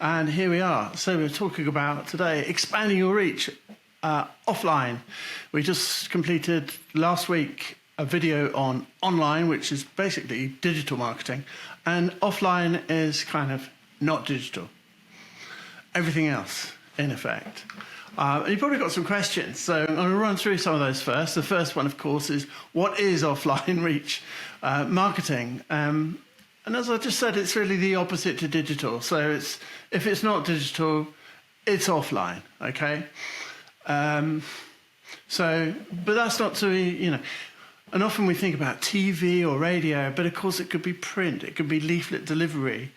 And here we are. So we're talking about today expanding your reach offline. We just completed last week a video on online, which is basically digital marketing, and offline is kind of not digital. Everything else, in effect. You've probably got some questions, so I'm going to run through some of those first. The first one, of course, is what is offline reach marketing? And as I just said, it's really the opposite to digital. So if it's not digital, it's offline, okay? But that's not to, and often we think about TV or radio, but of course it could be print, it could be leaflet delivery,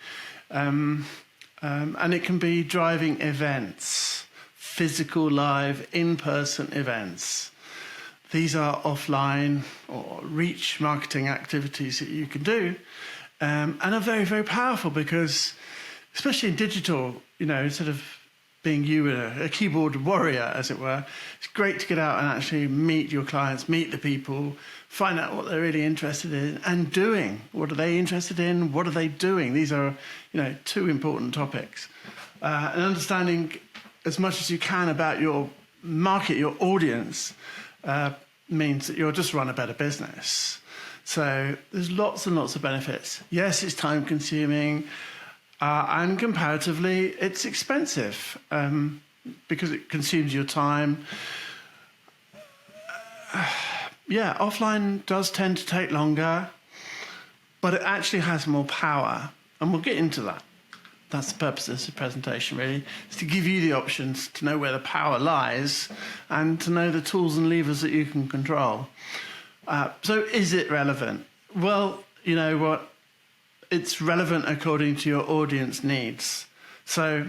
and it can be driving events, physical, live, in-person events. These are offline or reach marketing activities that you can do, and are very, very powerful because, especially in digital, instead of being a keyboard warrior, as it were, it's great to get out and actually meet your clients, meet the people, find out what they're really interested in and doing. What are they interested in? What are they doing? These are, two important topics. And understanding as much as you can about your market, your audience, means that you'll just run a better business. So there's lots and lots of benefits. Yes, it's time consuming. And comparatively, it's expensive because it consumes your time. Offline does tend to take longer, but it actually has more power. And we'll get into that. That's the purpose of this presentation, really, is to give you the options to know where the power lies and to know the tools and levers that you can control. So is it relevant? Well, you know what? It's relevant according to your audience needs. So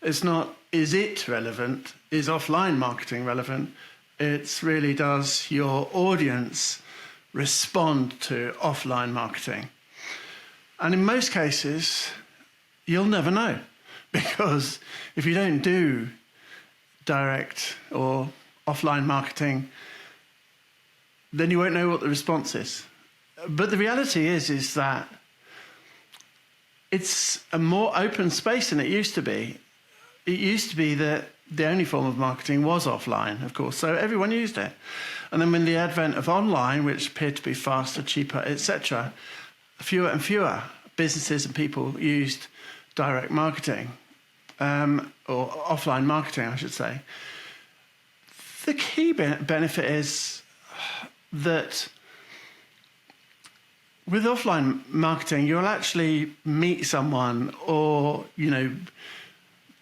it's not, is it relevant? Is offline marketing relevant? It's really, does your audience respond to offline marketing? And in most cases, you'll never know, because if you don't do direct or offline marketing, then you won't know what the response is. But the reality is that it's a more open space than it used to be. It used to be that the only form of marketing was offline, of course, so everyone used it. And then when the advent of online, which appeared to be faster, cheaper, etc., fewer and fewer businesses and people used direct marketing, or offline marketing, I should say. The key benefit is that with offline marketing, you'll actually meet someone or,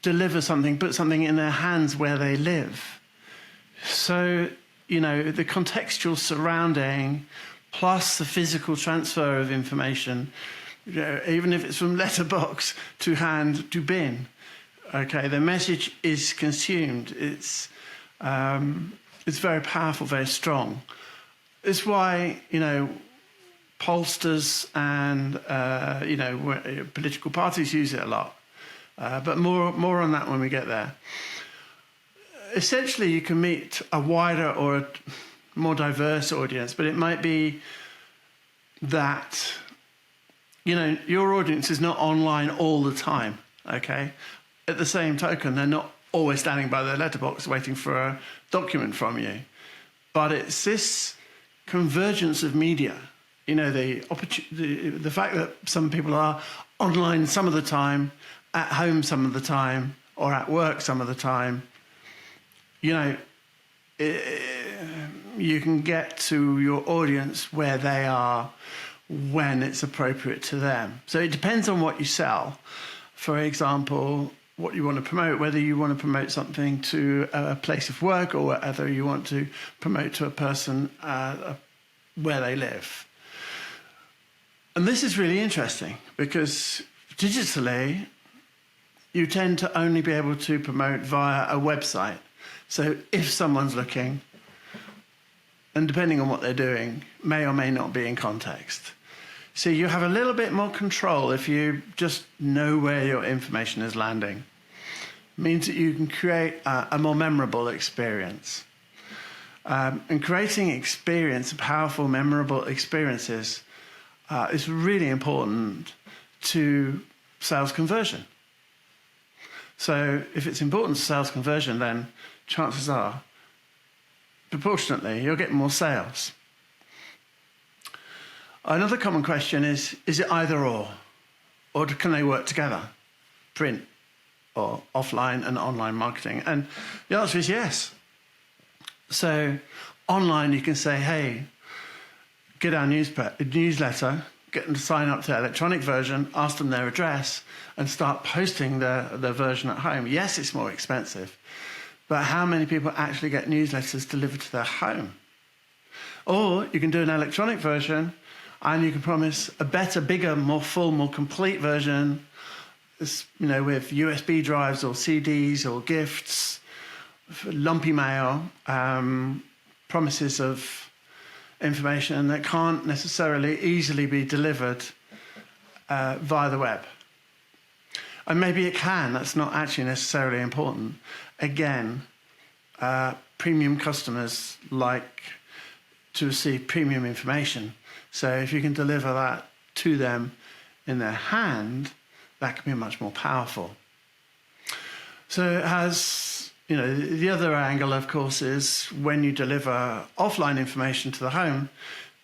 deliver something, put something in their hands where they live. So, the contextual surrounding plus the physical transfer of information, even if it's from letterbox to hand to bin, okay, the message is consumed. It's very powerful, very strong. It's why, pollsters and political parties use it a lot, but more on that when we get there. Essentially, you can meet a wider or a more diverse audience, but it might be that your audience is not online all the time. Okay, at the same token, they're not always standing by their letterbox waiting for a document from you, but it's this convergence of media. The fact that some people are online some of the time, at home some of the time, or at work some of the time, you can get to your audience where they are when it's appropriate to them. So it depends on what you sell. For example, what you want to promote, whether you want to promote something to a place of work or whether you want to promote to a person where they live. And this is really interesting because digitally, you tend to only be able to promote via a website. So if someone's looking, and depending on what they're doing, may or may not be in context. So you have a little bit more control if you just know where your information is landing. It means that you can create a more memorable experience. And creating powerful, memorable experiences is really important to sales conversion. So if it's important to sales conversion, then chances are, proportionately, you'll get more sales. Another common question is it either or can they work together? Print or offline and online marketing? And the answer is yes. So online, you can say, hey, get our newsletter, get them to sign up to the electronic version, ask them their address, and start posting their version at home. Yes, it's more expensive, but how many people actually get newsletters delivered to their home? Or you can do an electronic version, and you can promise a better, bigger, more full, more complete version, with USB drives or CDs or gifts, lumpy mail, promises of information that can't necessarily easily be delivered via the web. And maybe it can, that's not actually necessarily important. Again, premium customers like to receive premium information. So if you can deliver that to them in their hand, that can be much more powerful. So it has, the other angle, of course, is when you deliver offline information to the home,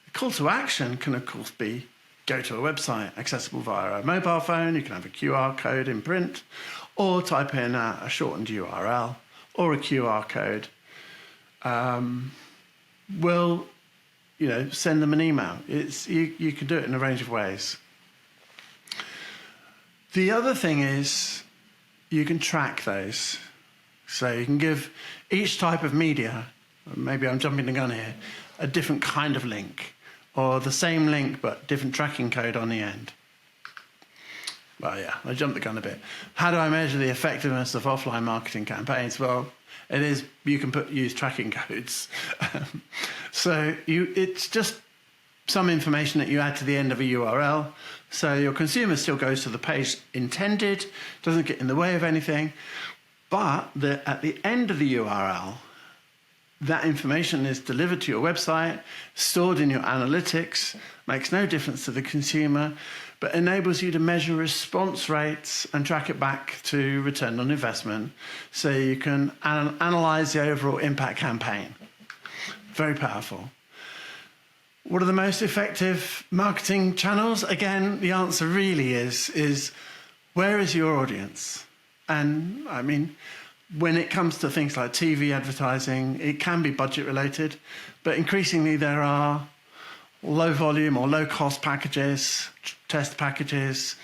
the call to action can, of course, be go to a website accessible via a mobile phone. You can have a QR code in print, or type in a shortened URL or a QR code. Send them an email. You can do it in a range of ways. The other thing is you can track those. So you can give each type of media, maybe I'm jumping the gun here, a different kind of link, or the same link but different tracking code on the end. Well, yeah, I jumped the gun a bit. How do I measure the effectiveness of offline marketing campaigns? Well, you can use tracking codes. So it's just some information that you add to the end of a URL. So your consumer still goes to the page intended, doesn't get in the way of anything. But at the end of the URL, that information is delivered to your website, stored in your analytics, makes no difference to the consumer, but enables you to measure response rates and track it back to return on investment, so you can analyze the overall impact campaign. Very powerful. What are the most effective marketing channels? Again, the answer really is where is your audience? And I mean, when it comes to things like TV advertising, it can be budget related, but increasingly there are low volume or low cost packages, test packages,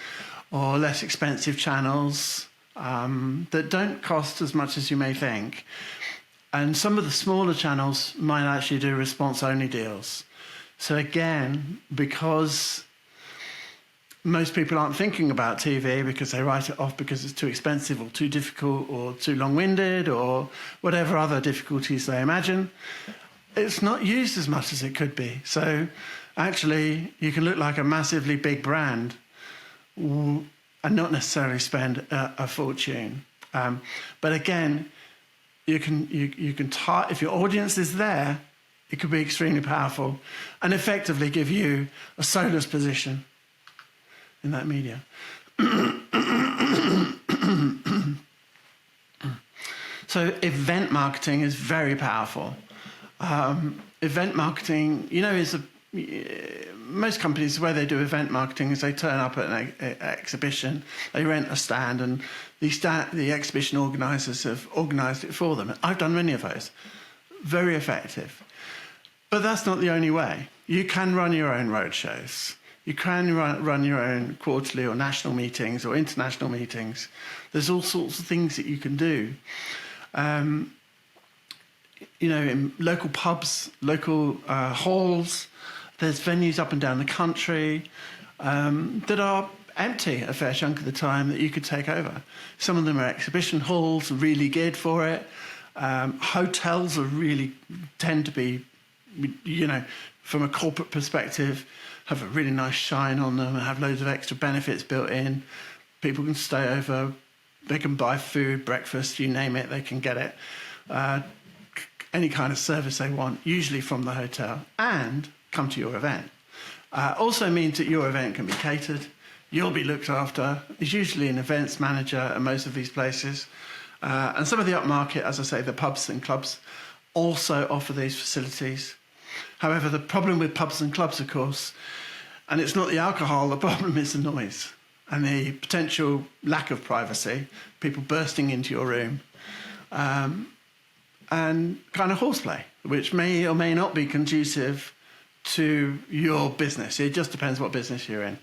or less expensive channels that don't cost as much as you may think. And some of the smaller channels might actually do response only deals. So again, because most people aren't thinking about TV because they write it off because it's too expensive or too difficult or too long-winded or whatever other difficulties they imagine, it's not used as much as it could be. So actually, you can look like a massively big brand and not necessarily spend a fortune. But again, you can if your audience is there, it could be extremely powerful and effectively give you a solus position in that media. So event marketing is very powerful. Event marketing, most companies, the way they do event marketing is they turn up at an exhibition, they rent a stand, and the exhibition organisers have organised it for them. I've done many of those. Very effective. But that's not the only way. You can run your own roadshows. You can run your own quarterly or national meetings or international meetings. There's all sorts of things that you can do. In local pubs, local halls, there's venues up and down the country that are empty a fair chunk of the time that you could take over. Some of them are exhibition halls, really geared for it. Hotels tend to be, from a corporate perspective, have a really nice shine on them and have loads of extra benefits built in. People can stay over, they can buy food, breakfast, you name it, they can get it. Any kind of service they want, usually from the hotel, and come to your event. Also means that your event can be catered. you'll be looked after. There's usually an events manager at most of these places. And some of the upmarket, as I say, the pubs and clubs, also offer these facilities. However, the problem with pubs and clubs, of course, and it's not the alcohol, the problem is the noise and the potential lack of privacy, people bursting into your room, and kind of horseplay, which may or may not be conducive to your business. It just depends what business you're in.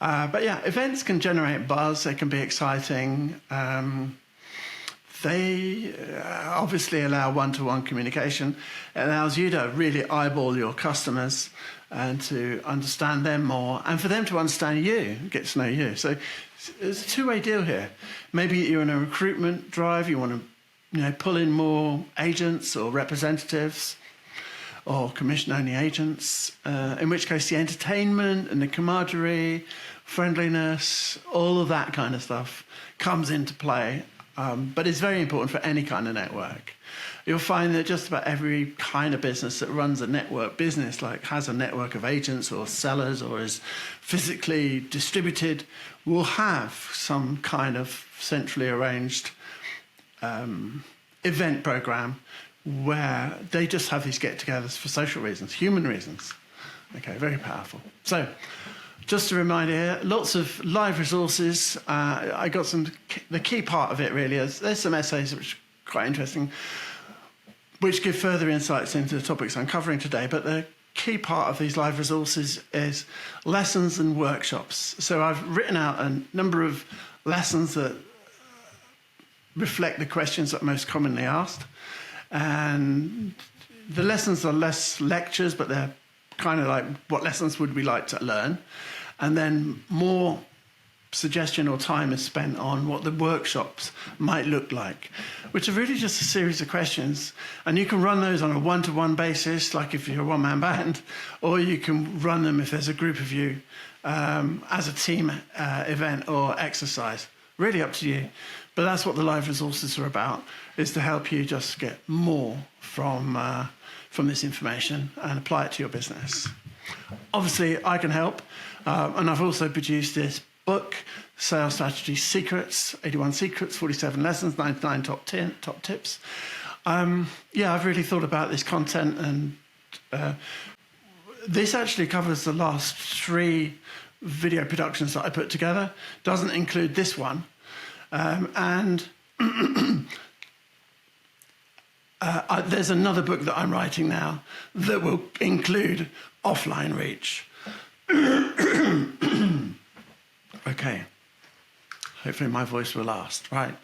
But yeah, events can generate buzz, they can be exciting. They obviously allow one-to-one communication. It allows you to really eyeball your customers and to understand them more, and for them to understand you, get to know you. So it's a two-way deal here. Maybe you're in a recruitment drive, you want to pull in more agents or representatives or commission-only agents, in which case the entertainment and the camaraderie, friendliness, all of that kind of stuff comes into play. But it's very important for any kind of network. You'll find that just about every kind of business that runs a network business, like has a network of agents or sellers or is physically distributed, will have some kind of centrally arranged event program where they just have these get-togethers for social reasons, human reasons. Okay, very powerful. So, just a reminder here, lots of live resources. I got the key part of it really is, there's some essays which are quite interesting, which give further insights into the topics I'm covering today, but the key part of these live resources is lessons and workshops. So I've written out a number of lessons that reflect the questions that are most commonly asked. And the lessons are less lectures, but they're kind of like, what lessons would we like to learn? And then more suggestion or time is spent on what the workshops might look like, which are really just a series of questions. And you can run those on a one-to-one basis, like if you're a one-man band, or you can run them if there's a group of you as a team event or exercise. Really up to you. But that's what the live resources are about, is to help you just get more from this information and apply it to your business. Obviously, I can help. And I've also produced this book, Sales Strategy Secrets, 81 Secrets, 47 Lessons, 99 Top Tips. I've really thought about this content, and this actually covers the last 3 video productions that I put together. Doesn't include this one. There's another book that I'm writing now that will include offline reach. Okay. Hopefully my voice will last. Right.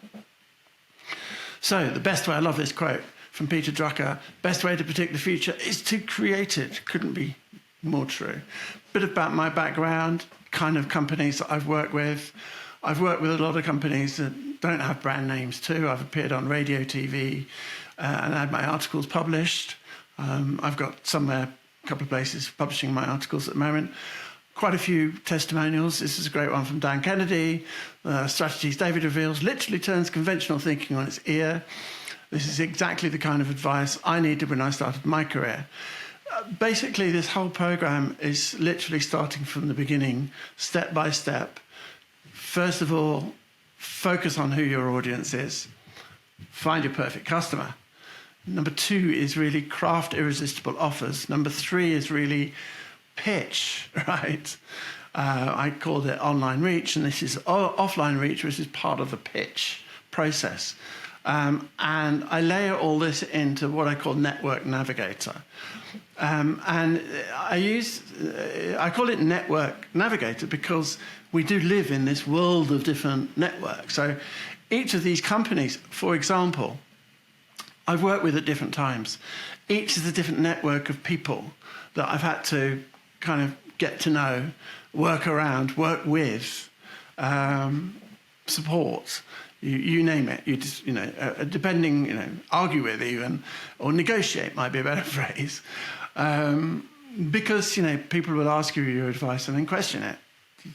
So the best way, I love this quote from Peter Drucker, best way to predict the future is to create it. Couldn't be more true. Bit about my background, kind of companies that I've worked with. I've worked with a lot of companies that don't have brand names too. I've appeared on radio, TV, and had my articles published. I've got somewhere, a couple of places publishing my articles at the moment. Quite a few testimonials. This is a great one from Dan Kennedy. Strategies David reveals literally turns conventional thinking on its ear. This is exactly the kind of advice I needed when I started my career. Basically, this whole program is literally starting from the beginning, step by step. First of all, focus on who your audience is. Find your perfect customer. Number 2 is really craft irresistible offers. Number 3 is really pitch, right? I called it online reach, and this is offline reach, which is part of the pitch process. And I layer all this into what I call Network Navigator. And I call it Network Navigator because we do live in this world of different networks. So each of these companies, for example, I've worked with at different times. Each is a different network of people that I've had to kind of get to know, work around, work with, support. You name it. You just, depending, argue with even, or negotiate might be a better phrase. Because, people will ask you your advice and then question it.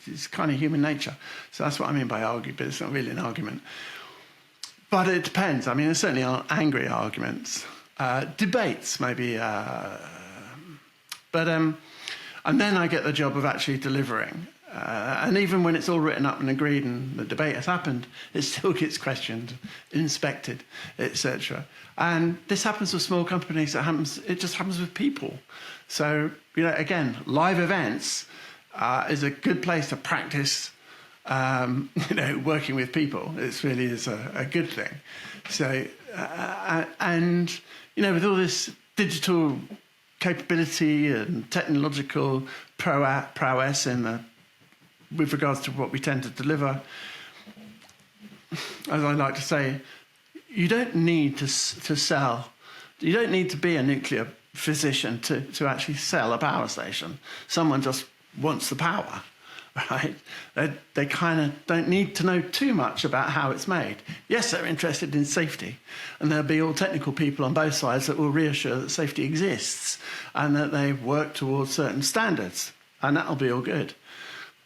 It's kind of human nature. So that's what I mean by argue, but it's not really an argument. But it depends. I mean, there certainly aren't angry arguments. Debates, maybe. And then I get the job of actually delivering. And even when it's all written up and agreed and the debate has happened, it still gets questioned, inspected, etc. And this happens with small companies. It just happens with people. So, again, live events is a good place to practice, working with people. It really is a good thing. So, with all this digital capability and technological prowess with regards to what we tend to deliver, as I like to say, you don't need to sell. You don't need to be a nuclear physician to actually sell a power station. Someone just wants the power, right? They kind of don't need to know too much about how it's made. Yes, they're interested in safety, and there'll be all technical people on both sides that will reassure that safety exists and that they work towards certain standards, and that'll be all good.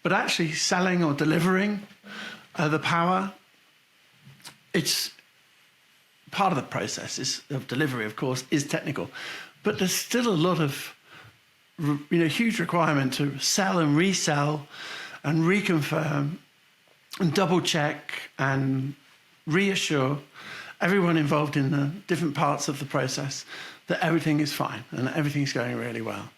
But actually selling or delivering the power, it's part of the process of delivery, of course, is technical. But there's still a lot of huge requirement to sell and resell and reconfirm and double check and reassure everyone involved in the different parts of the process that everything is fine and that everything's going really well.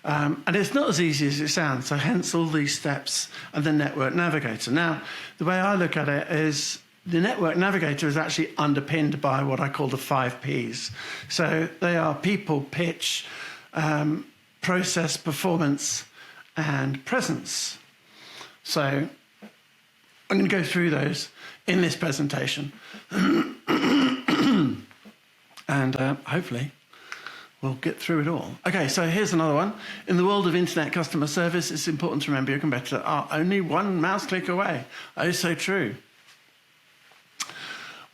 And it's not as easy as it sounds, so hence all these steps and the Network Navigator. Now, the way I look at it is the Network Navigator is actually underpinned by what I call the 5 Ps. So they are people, pitch, process, performance, and presence. So I'm going to go through those in this presentation. And hopefully we'll get through it all. Okay, so here's another one. In the world of internet customer service, it's important to remember your competitor are only one mouse click away. Oh, so true.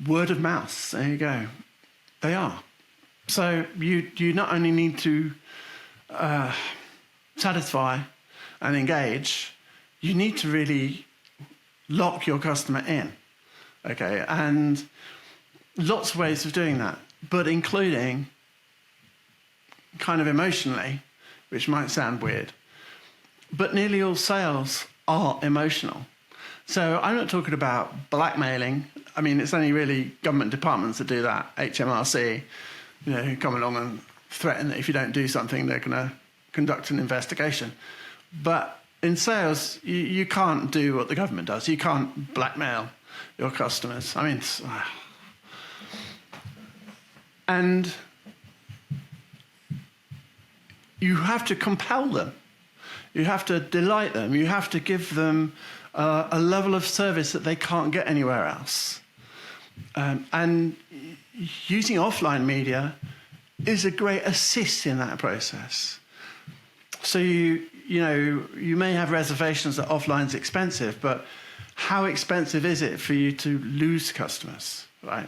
Word of mouth, there you go. They are. So you not only need to satisfy and engage, you need to really lock your customer in. Okay, and lots of ways of doing that, but including kind of emotionally, which might sound weird, but nearly all sales are emotional. So I'm not talking about blackmailing. I mean, it's only really government departments that do that. HMRC, who come along and threaten that if you don't do something, they're going to conduct an investigation. But in sales, you can't do what the government does. You can't blackmail your customers. I mean, and you have to compel them. You have to delight them. You have to give them a level of service that they can't get anywhere else. And using offline media is a great assist in that process. So you may have reservations that offline's expensive, but how expensive is it for you to lose customers, right?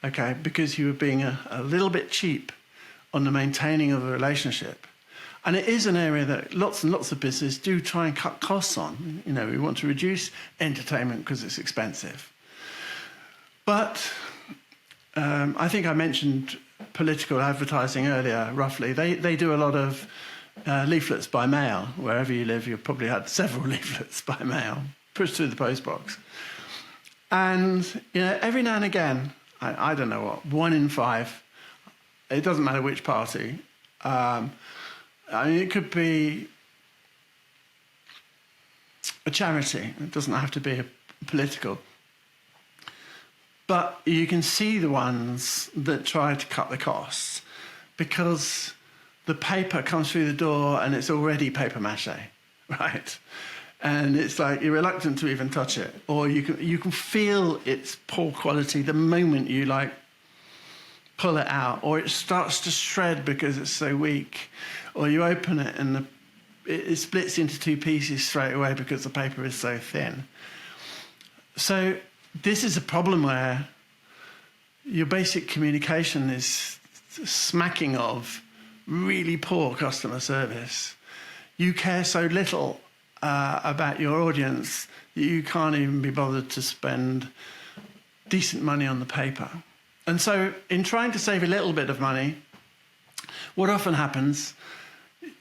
Okay, because you were being a little bit cheap on the maintaining of a relationship. And it is an area that lots and lots of businesses do try and cut costs on. We want to reduce entertainment because it's expensive. But I think I mentioned political advertising earlier, roughly. They do a lot of leaflets by mail. Wherever you live, you've probably had several leaflets by mail, pushed through the postbox. And every now and again, I don't know what, 1 in 5, it doesn't matter which party, it could be a charity. It doesn't have to be political. But you can see the ones that try to cut the costs because the paper comes through the door and it's already paper mache, right? And it's like you're reluctant to even touch it, or you can feel its poor quality the moment you pull it out, or it starts to shred because it's so weak, or you open it and it splits into 2 pieces straight away because the paper is so thin. So this is a problem where your basic communication is smacking of really poor customer service. You care so little about your audience that you can't even be bothered to spend decent money on the paper. And so in trying to save a little bit of money, what often happens,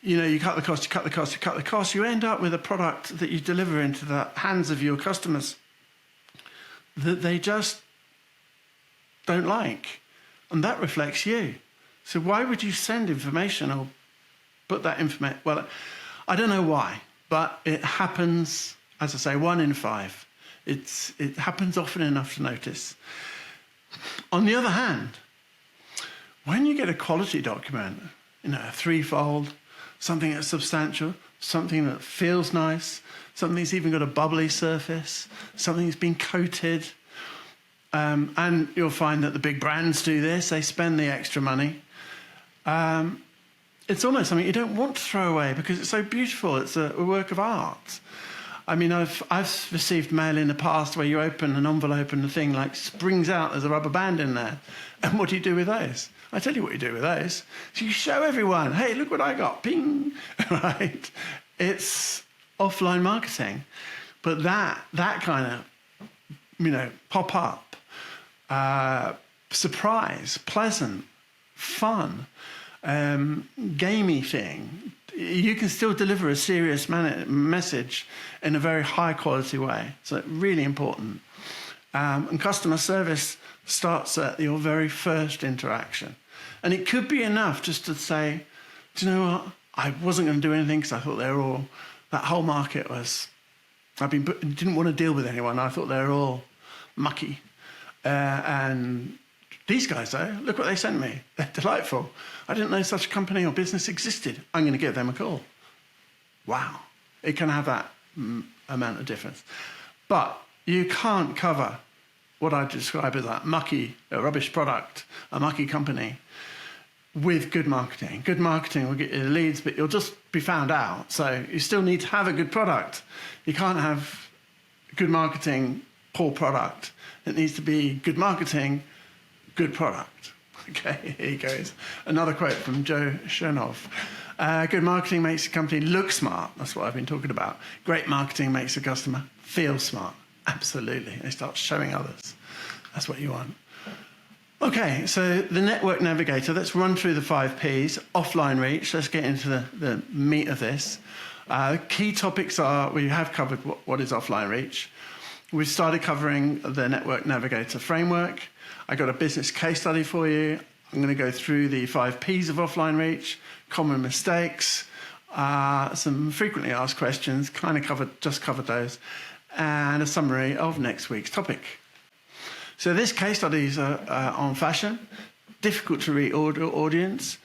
you cut the cost, you cut the cost, you cut the cost, you end up with a product that you deliver into the hands of your customers that they just don't like. And that reflects you. So why would you send information or put that information? Well, I don't know why, but it happens, as I say, 1 in 5. It happens often enough to notice. On the other hand, when you get a quality document, a threefold, something that's substantial, something that feels nice, something that's even got a bubbly surface, something that's been coated, and you'll find that the big brands do this, they spend the extra money. It's almost something you don't want to throw away because it's so beautiful, it's a work of art. I mean, I've received mail in the past where you open an envelope and the thing like springs out, there's a rubber band in there. And what do you do with those? I tell you what you do with those. So you show everyone, hey, look what I got, ping, right? It's offline marketing. But that kind of, pop-up, surprise, pleasant, fun, gamey thing, you can still deliver a serious message in a very high quality way. So really important. And customer service starts at your very first interaction. And it could be enough just to say, do you know what? I wasn't going to do anything because I thought that whole market was, didn't want to deal with anyone. I thought they were all mucky. And these guys, though, look what they sent me. They're delightful. I didn't know such a company or business existed. I'm going to give them a call. Wow. It can have that amount of difference. But you can't cover what I describe as that mucky, rubbish product, a mucky company, with good marketing. Good marketing will get you the leads, but you'll just be found out. So you still need to have a good product. You can't have good marketing, poor product. It needs to be good marketing, good product. Okay, here he goes. Another quote from Joe Chernoff. Good marketing makes a company look smart. That's what I've been talking about. Great marketing makes a customer feel smart. Absolutely. They start showing others. That's what you want. Okay, so the Network Navigator. Let's run through the 5 Ps. Offline reach. Let's get into the meat of this. Key topics are, we have covered what is offline reach. We've started covering the Network Navigator framework. I got a business case study for you. I'm going to go through the 5 Ps of offline reach, common mistakes, some frequently asked questions, just covered those, and a summary of next week's topic. So this case study is on fashion, difficult to read audience.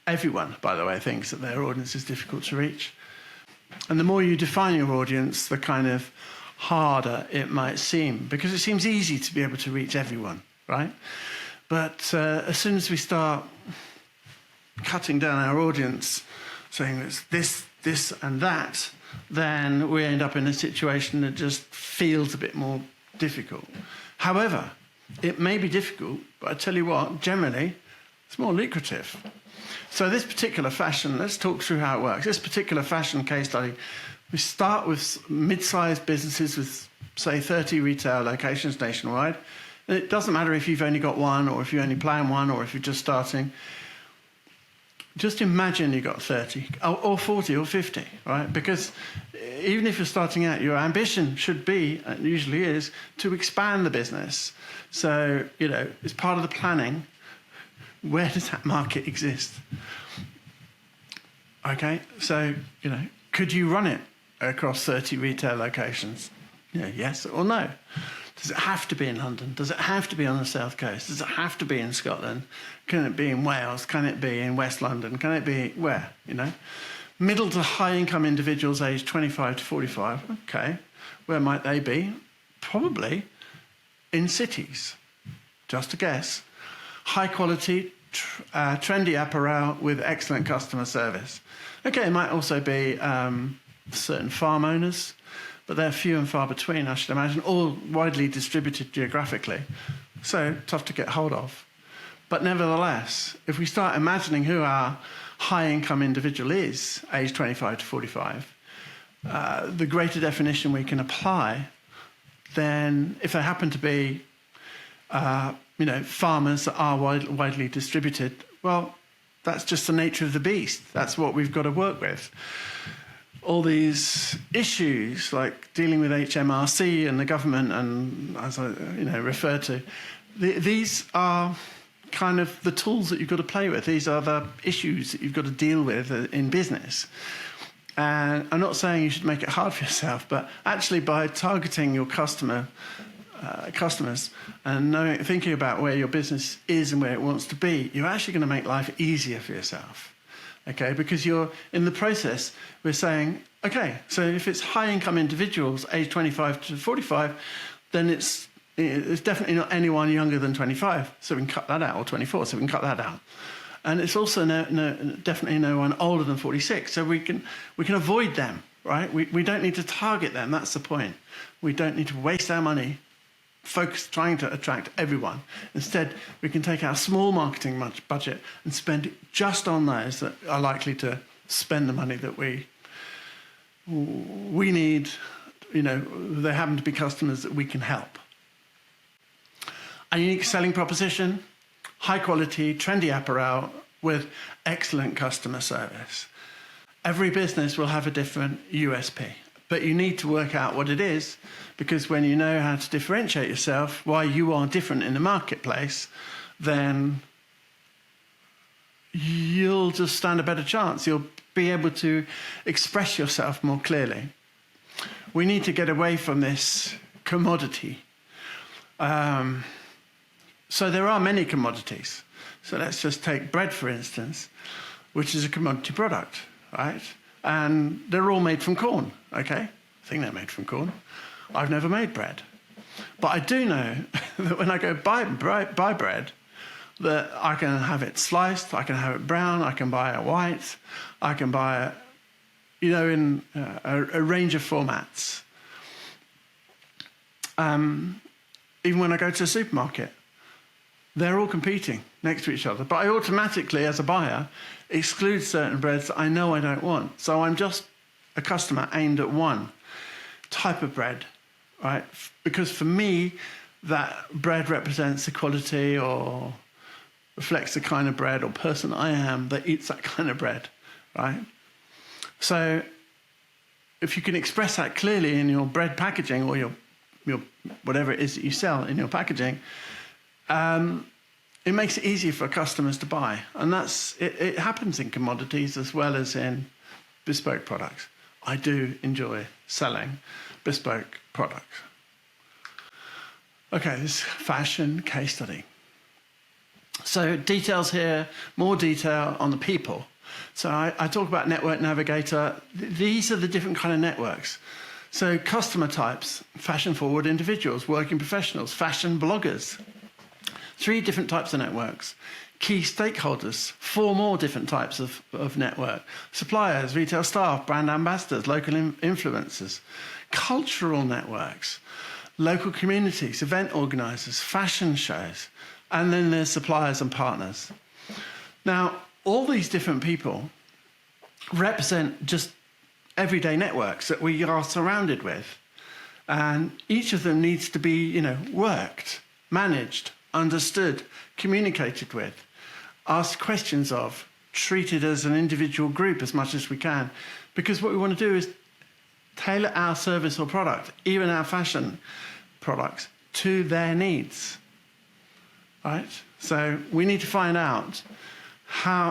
Everyone, by the way, thinks that their audience is difficult to reach. And the more you define your audience, the kind of harder it might seem, because it seems easy to be able to reach everyone, right? But as soon as we start cutting down our audience, saying it's this and that, then we end up in a situation that just feels a bit more difficult. However, it may be difficult, but I tell you what, generally, it's more lucrative. So this particular fashion, let's talk through how it works. This particular fashion case study, we start with mid-sized businesses with, say, 30 retail locations nationwide. And it doesn't matter if you've only got one, or if you only plan one, or if you're just starting. Just imagine you've got 30, or 40, or 50, right? Because even if you're starting out, your ambition should be, and usually is, to expand the business. So, it's part of the planning. Where does that market exist? Okay, so, could you run it across 30 retail locations? Yes or no? Does it have to be in London? Does it have to be on the South Coast? Does it have to be in Scotland? Can it be in Wales? Can it be in West London? Can it be where, Middle to high income individuals aged 25 to 45. Okay, where might they be? Probably in cities. Just a guess. High quality, trendy apparel with excellent customer service. Okay, it might also be certain farm owners, but they're few and far between, I should imagine, all widely distributed geographically, so tough to get hold of. But nevertheless, if we start imagining who our high-income individual is, aged 25 to 45, the greater definition we can apply, then if they happen to be farmers that are widely distributed, well, That's just the nature of the beast. That's what we've got to work with. All these issues, like dealing with HMRC and the government, and as I referred to, these are kind of the tools that you've got to play with. These are the issues that you've got to deal with in business. And I'm not saying you should make it hard for yourself, but actually by targeting your customers and thinking about where your business is and where it wants to be, you're actually going to make life easier for yourself. Okay, because you're in the process, we're saying, okay, so if it's high-income individuals, age 25 to 45, then it's definitely not anyone younger than 25, so we can cut that out, or 24, so we can cut that out. And it's also definitely no one older than 46, so we can avoid them, right? We don't need to target them. That's the point. We don't need to waste our money trying to attract everyone. Instead, we can take our small marketing budget and spend it just on those that are likely to spend the money that we need. They happen to be customers that we can help. A unique selling proposition, high quality, trendy apparel with excellent customer service. Every business will have a different USP, but you need to work out what it is, because when you know how to differentiate yourself, why you are different in the marketplace, then you'll just stand a better chance. You'll be able to express yourself more clearly. We need to get away from this commodity. So there are many commodities. So let's just take bread, for instance, which is a commodity product, right? And they're all made from corn, okay? I think they're made from corn. I've never made bread. But I do know that when I go buy bread, that I can have it sliced, I can have it brown, I can buy it white, I can buy it, in a range of formats. Even when I go to a supermarket, they're all competing next to each other. But I automatically, as a buyer, exclude certain breads that I know I don't want. So I'm just a customer aimed at one type of bread, right? Because for me, that bread represents the quality or reflects the kind of bread or person I am that eats that kind of bread, right? So if you can express that clearly in your bread packaging or your whatever it is that you sell in your packaging, it makes it easier for customers to buy. And it happens in commodities as well as in bespoke products. I do enjoy selling bespoke products. Okay, this fashion case study. So details here, more detail on the people. So I talk about Network Navigator. These are the different kind of networks. So customer types, fashion-forward individuals, working professionals, fashion bloggers. 3 different types of networks. Key stakeholders, 4 more different types of network. Suppliers, retail staff, brand ambassadors, local influencers. Cultural networks, local communities, event organisers, fashion shows. And then there's suppliers and partners. Now, all these different people represent just everyday networks that we are surrounded with. And each of them needs to be, worked, managed, understood, communicated with, asked questions of, treated as an individual group as much as we can. Because what we want to do is tailor our service or product, even our fashion products, to their needs, right? So we need to find out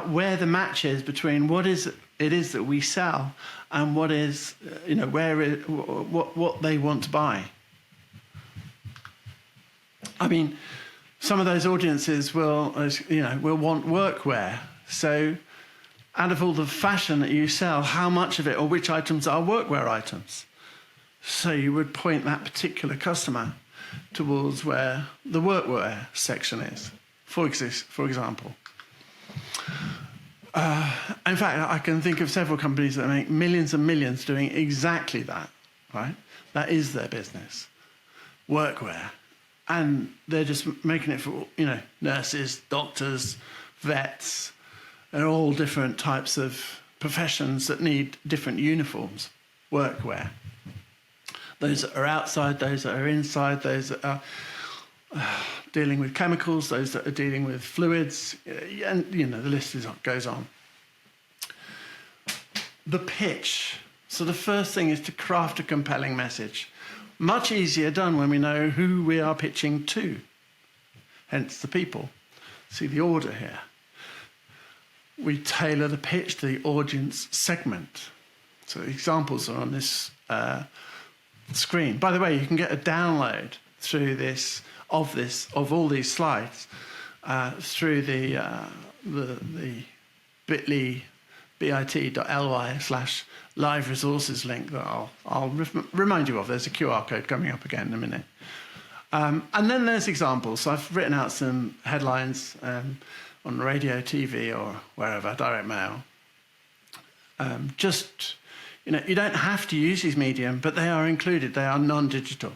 where the match is between what it is that we sell and what is, what they want to buy. I mean, some of those audiences will want workwear. So out of all the fashion that you sell, how much of it or which items are workwear items? So you would point that particular customer towards where the workwear section is, for example. In fact, I can think of several companies that make millions and millions doing exactly that, right? That is their business, workwear. And they're just making it for, nurses, doctors, vets, and all different types of professions that need different uniforms, workwear. Those that are outside, those that are inside, those that are dealing with chemicals, those that are dealing with fluids, and the list goes on. The pitch. So the first thing is to craft a compelling message. Much easier done when we know who we are pitching to, hence the people. See the order here. We tailor the pitch to the audience segment. So the examples are on this screen. By the way, you can get a download through of all these slides through the bit.ly/live resources link that I'll remind you of. There's a QR code coming up again in a minute. And then there's examples. So I've written out some headlines on radio, TV, or wherever, direct mail. You don't have to use these medium, but they are included. They are non-digital.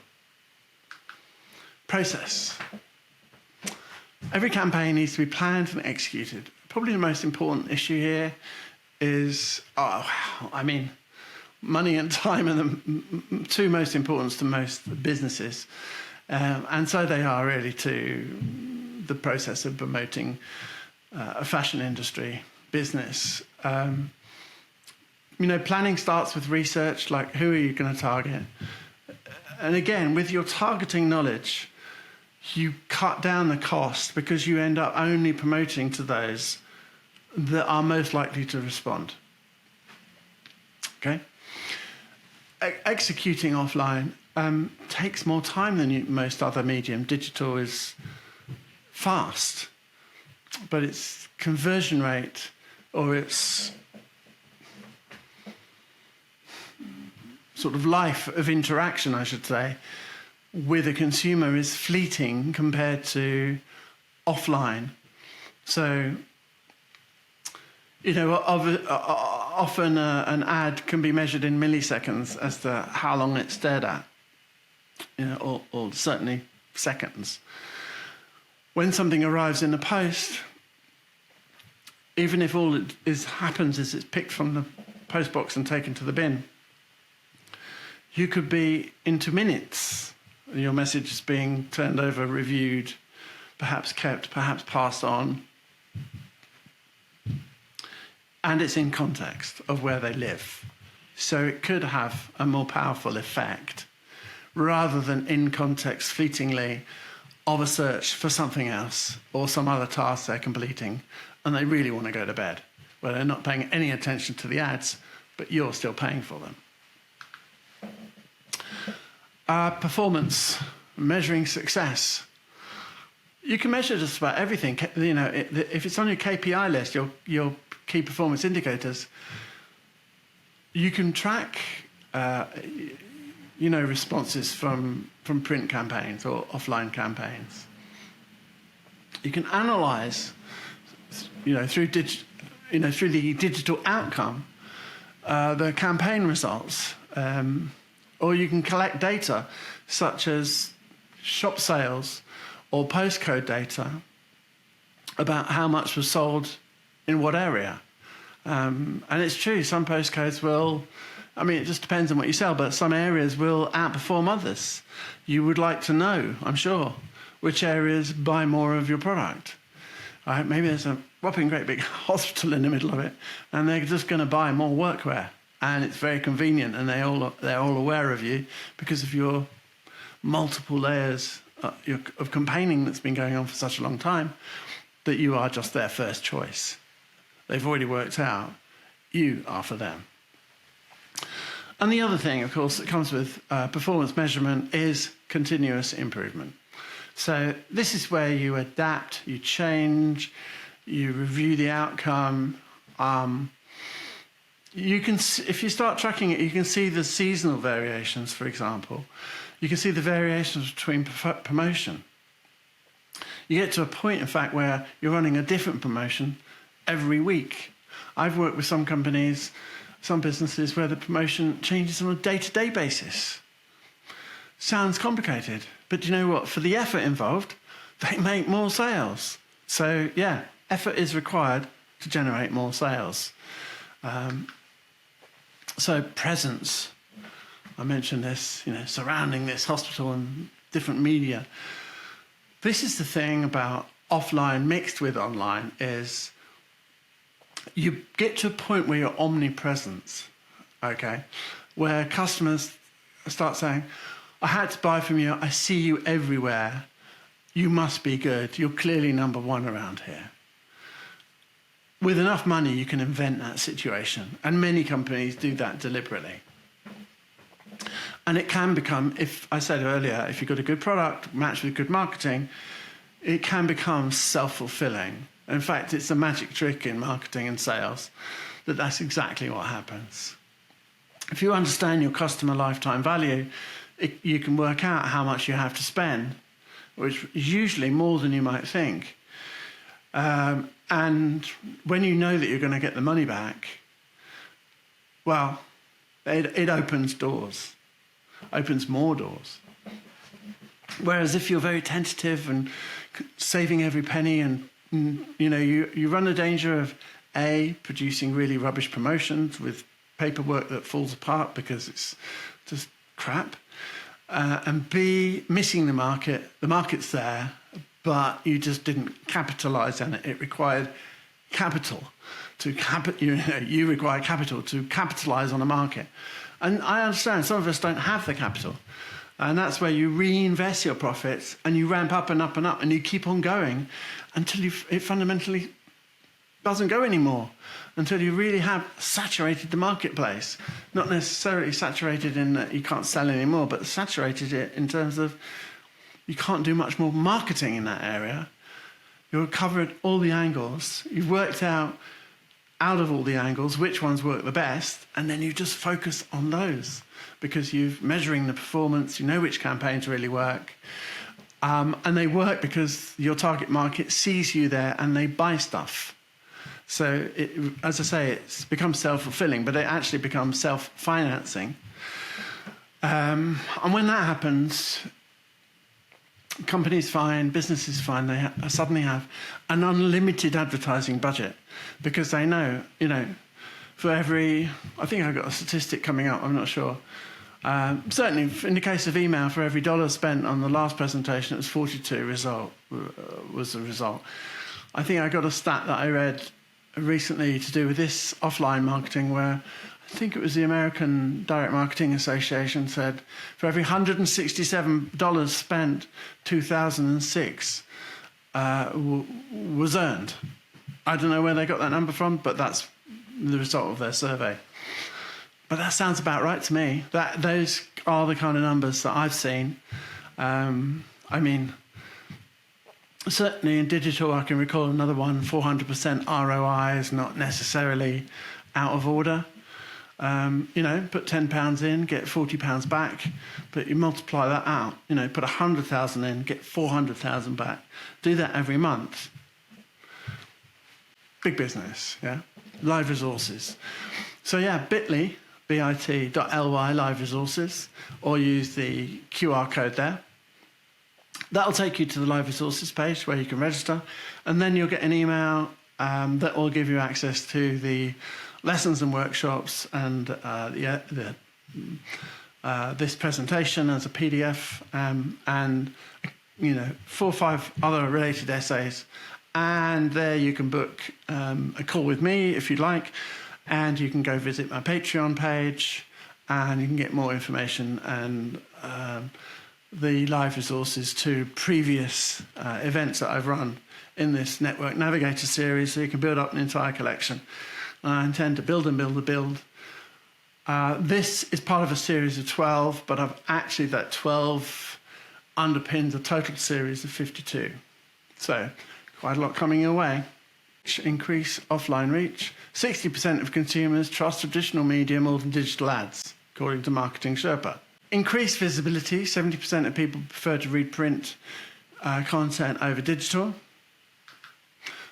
Process. Every campaign needs to be planned and executed. Probably the most important issue here is, money and time are the two most important to most businesses. And so they are really to the process of promoting a fashion industry business. Planning starts with research, like who are you going to target? And again, with your targeting knowledge, you cut down the cost because you end up only promoting to those that are most likely to respond. Okay? Executing offline takes more time than most other medium. Digital is fast, but its conversion rate or its sort of life of interaction, I should say, with a consumer is fleeting compared to offline. So, often an ad can be measured in milliseconds as to how long it's stared at, or certainly seconds. When something arrives in the post, even if all it happens is it's picked from the post box and taken to the bin, you could be into minutes. Your message is being turned over, reviewed, perhaps kept, perhaps passed on. And it's in context of where they live. So it could have a more powerful effect rather than in context fleetingly of a search for something else or some other task they're completing and they really want to go to bed, where they're not paying any attention to the ads, but you're still paying for them. Performance, measuring success. You can measure just about everything. If it's on your KPI list, your key performance indicators, you can track, responses from print campaigns or offline campaigns. You can analyze, through the digital outcome, the campaign results. Or you can collect data such as shop sales or postcode data about how much was sold in what area. And it's true, some postcodes will, it just depends on what you sell, but some areas will outperform others. You would like to know, I'm sure, which areas buy more of your product. Maybe there's a whopping great big hospital in the middle of it, and they're just going to buy more workwear. And it's very convenient, and they're all aware of you because of your multiple layers of campaigning that's been going on for such a long time that you are just their first choice. They've already worked out you are for them. And the other thing, of course, that comes with performance measurement is continuous improvement. So this is where you adapt, you change, you review the outcome. If you start tracking it, you can see the seasonal variations, for example. You can see the variations between promotion. You get to a point, in fact, where you're running a different promotion every week. I've worked with some companies, some businesses, where the promotion changes on a day-to-day basis. Sounds complicated, but do you know what? For the effort involved, they make more sales. So, yeah, effort is required to generate more sales. So presence, I mentioned this, surrounding this hospital and different media. This is the thing about offline mixed with online is you get to a point where you're omnipresent, okay, where customers start saying, I had to buy from you, I see you everywhere, you must be good, you're clearly number one around here. With enough money, you can invent that situation, and many companies do that deliberately. And it can become, if I said earlier, if you've got a good product matched with good marketing, it can become self-fulfilling. In fact, it's a magic trick in marketing and sales that that's exactly what happens. If you understand your customer lifetime value, you can work out how much you have to spend, which is usually more than you might think. And when you know that you're going to get the money back, well, it opens doors, opens more doors. Whereas if you're very tentative and saving every penny, and you run the danger of A, producing really rubbish promotions with paperwork that falls apart because it's just crap, and B, missing the market. The market's there, but you just didn't capitalize on it. It required capital you require capital to capitalize on a market. And I understand some of us don't have the capital. And that's where you reinvest your profits and you ramp up and up and up and you keep on going until it fundamentally doesn't go anymore, until you really have saturated the marketplace. Not necessarily saturated in that you can't sell anymore, but saturated it in terms of you can't do much more marketing in that area. You've covered all the angles. You've worked out of all the angles which ones work the best, and then you just focus on those because you're measuring the performance, you know which campaigns really work, and they work because your target market sees you there and they buy stuff. So, as I say, it's become self-fulfilling, but it actually becomes self-financing. And when that happens, companies find, businesses find they suddenly have an unlimited advertising budget because they know, for every, I think I've got a statistic coming up, I'm not sure. Certainly, in the case of email, for every dollar spent on the last presentation, it was 42 was the result. I think I got a stat that I read recently to do with this offline marketing where I think it was the American Direct Marketing Association said for every $167 spent, 2006 was earned. I don't know where they got that number from, but that's the result of their survey. But that sounds about right to me. Those are the kind of numbers that I've seen. Certainly in digital, I can recall another one, 400% ROI is not necessarily out of order. Put £10 in, get £40 back, but you multiply that out. Put 100,000 in, get 400,000 back. Do that every month. Big business, yeah. Live resources. So yeah, bit.ly live resources, or use the QR code there. That'll take you to the live resources page where you can register, and then you'll get an email that will give you access to the lessons and workshops and this presentation as a PDF and 4 or 5 other related essays. And there you can book a call with me if you'd like, and you can go visit my Patreon page and you can get more information and the live resources to previous events that I've run in this Network Navigator series, so you can build up an entire collection. I intend to build and build and build. This is part of a series of 12, but that 12 underpins a total series of 52. So quite a lot coming your way. Increase offline reach. 60% of consumers trust traditional media more than digital ads, according to Marketing Sherpa. Increase visibility. 70% of people prefer to read print content over digital.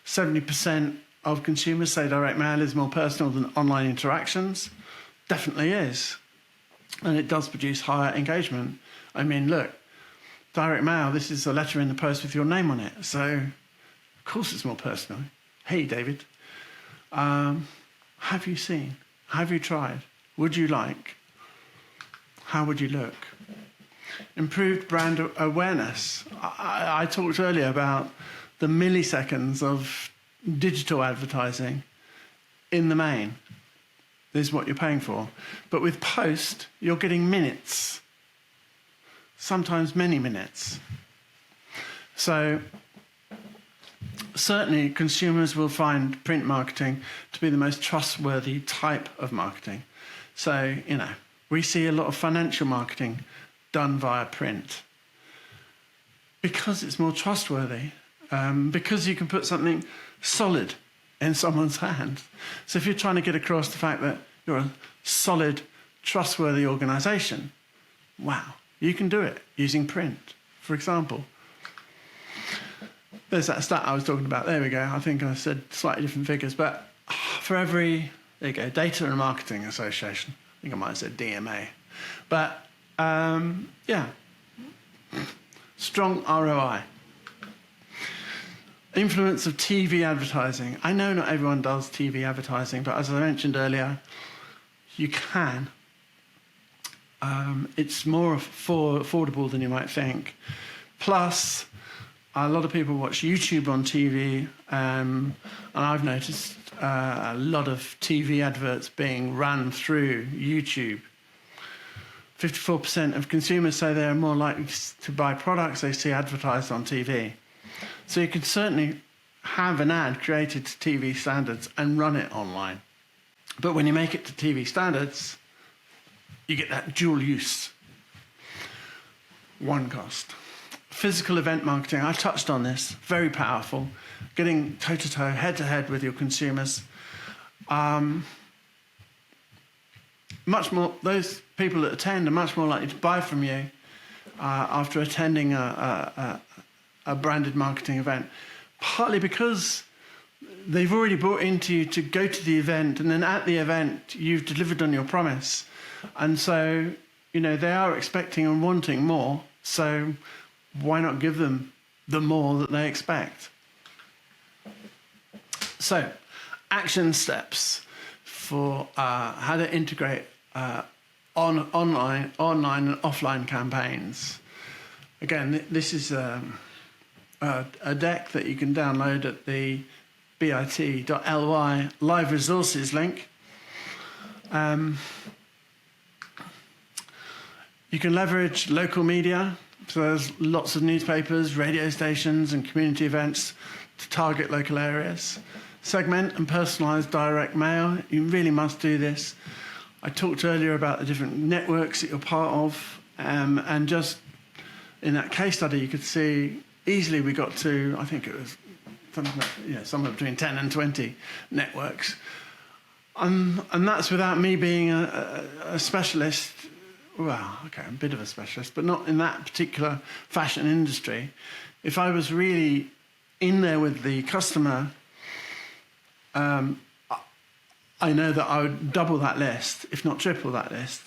70% of consumers say direct mail is more personal than online interactions. Definitely is. And it does produce higher engagement. Look, direct mail, this is a letter in the post with your name on it. So, of course it's more personal. Hey, David, have you seen? Have you tried? Would you like? How would you look? Improved brand awareness. I talked earlier about the milliseconds of digital advertising in the main. This is what you're paying for. But with post, you're getting minutes, sometimes many minutes. So certainly consumers will find print marketing to be the most trustworthy type of marketing. So, we see a lot of financial marketing done via print because it's more trustworthy, because you can put something solid in someone's hands. So if you're trying to get across the fact that you're a solid, trustworthy organization, wow, you can do it using print, for example. There's that stat I was talking about. There we go. I think I said slightly different figures, but for every, there you go, Data and Marketing Association. I think I might have said DMA. But, yeah, strong ROI. Influence of TV advertising. I know not everyone does TV advertising, but as I mentioned earlier, you can. It's more affordable than you might think. Plus, a lot of people watch YouTube on TV, and I've noticed a lot of TV adverts being run through YouTube. 54% of consumers say they're more likely to buy products they see advertised on TV. So you can certainly have an ad created to TV standards and run it online. But when you make it to TV standards, you get that dual use. One cost. Physical event marketing, I touched on this, very powerful. Getting toe-to-toe, head-to-head with your consumers. Much more, those people that attend are much more likely to buy from you after attending a branded marketing event, partly because they've already bought into you to go to the event, and then at the event you've delivered on your promise, and so they are expecting and wanting more. So why not give them the more that they expect? So, action steps for how to integrate online and offline campaigns. Again, this is a deck that you can download at the bit.ly live resources link. You can leverage local media. So there's lots of newspapers, radio stations, and community events to target local areas. Segment and personalise direct mail. You really must do this. I talked earlier about the different networks that you're part of, and just in that case study, you could see easily we got to, I think it was somewhere between 10 and 20 networks. And that's without me being a specialist. Well, okay, I'm a bit of a specialist, but not in that particular fashion industry. If I was really in there with the customer, I know that I would double that list, if not triple that list,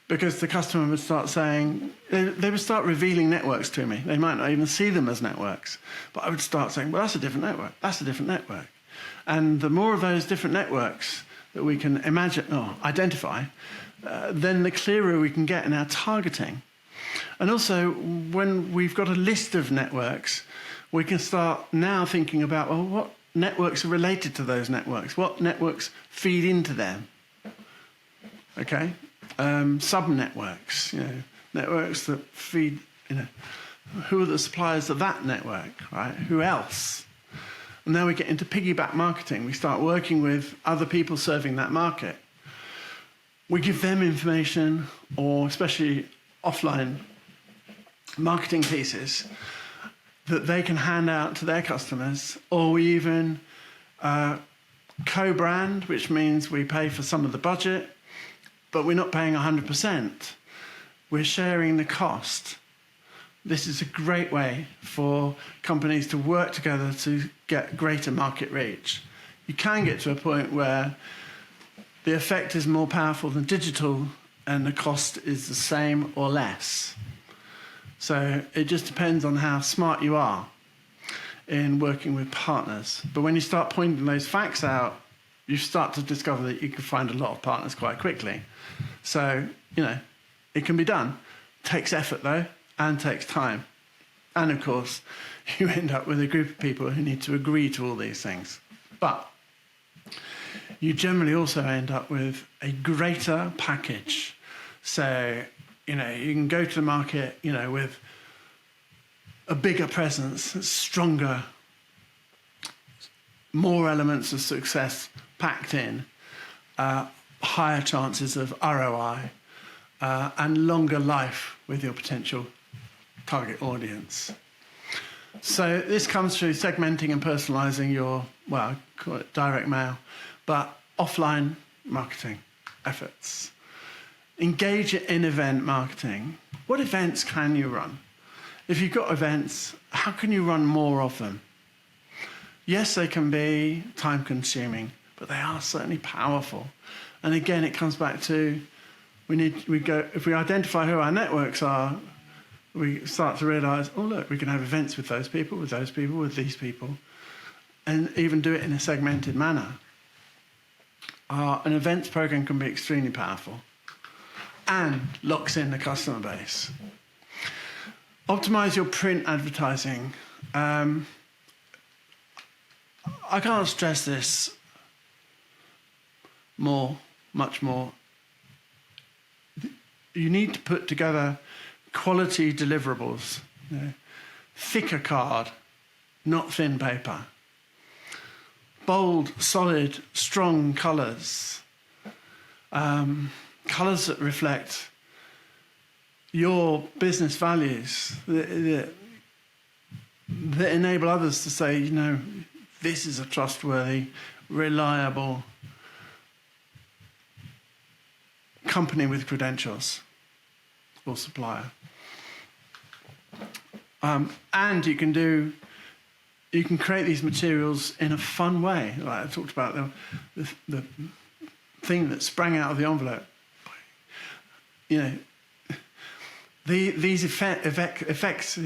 because the customer would start saying, they would start revealing networks to me. They might not even see them as networks, but I would start saying, well, that's a different network, that's a different network. And the more of those different networks that we can identify, then the clearer we can get in our targeting. And also, when we've got a list of networks, we can start now thinking about, well, what networks are related to those networks? What networks feed into them? Okay? Sub-networks, networks that feed, who are the suppliers of that network, right? Who else? And now we get into piggyback marketing. We start working with other people serving that market. We give them information, or especially offline marketing pieces that they can hand out to their customers, or we even co-brand, which means we pay for some of the budget, but we're not paying 100%. We're sharing the cost. This is a great way for companies to work together to get greater market reach. You can get to a point where the effect is more powerful than digital and the cost is the same or less. So it just depends on how smart you are in working with partners. But when you start pointing those facts out, you start to discover that you can find a lot of partners quite quickly. So, it can be done. Takes effort though, and takes time. And of course, you end up with a group of people who need to agree to all these things. But you generally also end up with a greater package. So, you can go to the market, with a bigger presence, stronger, more elements of success packed in, higher chances of ROI, and longer life with your potential target audience. So this comes through segmenting and personalizing your, call it direct mail, but offline marketing efforts. Engage in event marketing. What events can you run? If you've got events, how can you run more of them? Yes, they can be time-consuming, but they are certainly powerful. And again, it comes back to if we identify who our networks are, we start to realize, oh, look, we can have events with those people, with those people, with these people, and even do it in a segmented manner. An events program can be extremely powerful and locks in the customer base. Optimize your print advertising. I can't stress this much more. You need to put together quality deliverables, thicker card, not thin paper. Bold, solid, strong colours. Colours that reflect your business values, that enable others to say, this is a trustworthy, reliable company with credentials or supplier. And you can create these materials in a fun way. Like I talked about the thing that sprang out of the envelope. These effects,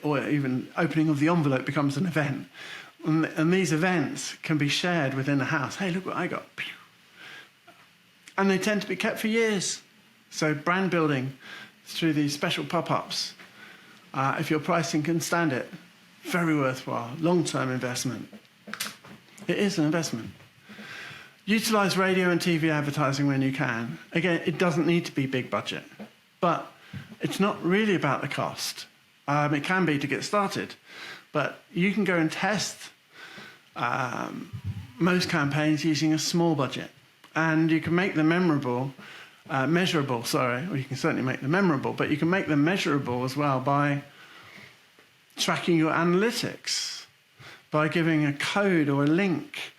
or even opening of the envelope becomes an event. And these events can be shared within the house. Hey, look what I got. And they tend to be kept for years. So brand building through these special pop-ups, if your pricing can stand it, very worthwhile, long-term investment. It is an investment. Utilize radio and TV advertising when you can. Again, it doesn't need to be big budget, but it's not really about the cost. It can be to get started, but you can go and test most campaigns using a small budget, and you can make them measurable, or you can certainly make them memorable, but you can make them measurable as well by tracking your analytics, by giving a code or a link,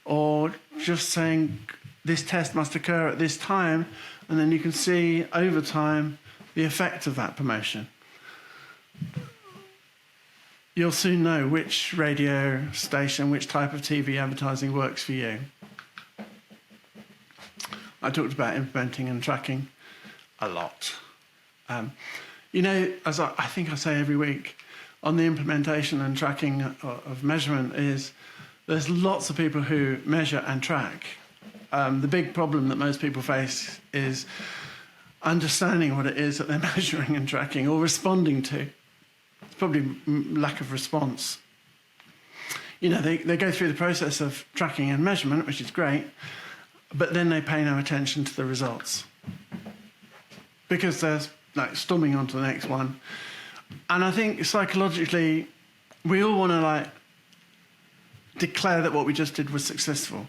or just saying this test must occur at this time, and then you can see over time the effect of that promotion. You'll soon know which radio station, which type of TV advertising works for you. I talked about implementing and tracking a lot. As I think I say every week, on the implementation and tracking of measurement there's lots of people who measure and track. The big problem that most people face is understanding what it is that they're measuring and tracking or responding to. It's probably lack of response. They go through the process of tracking and measurement, which is great, but then they pay no attention to the results because they're storming on to the next one. And I think psychologically, we all want to declare that what we just did was successful.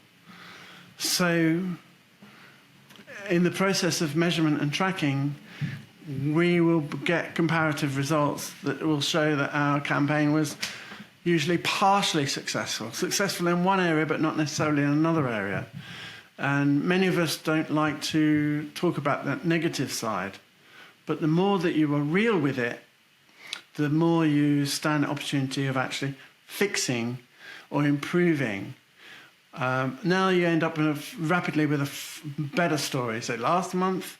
So in the process of measurement and tracking, we will get comparative results that will show that our campaign was usually partially successful in one area, but not necessarily in another area. And many of us don't like to talk about that negative side. But the more that you are real with it, the more you stand the opportunity of actually fixing or improving. Now you end up rapidly with a better story. So last month,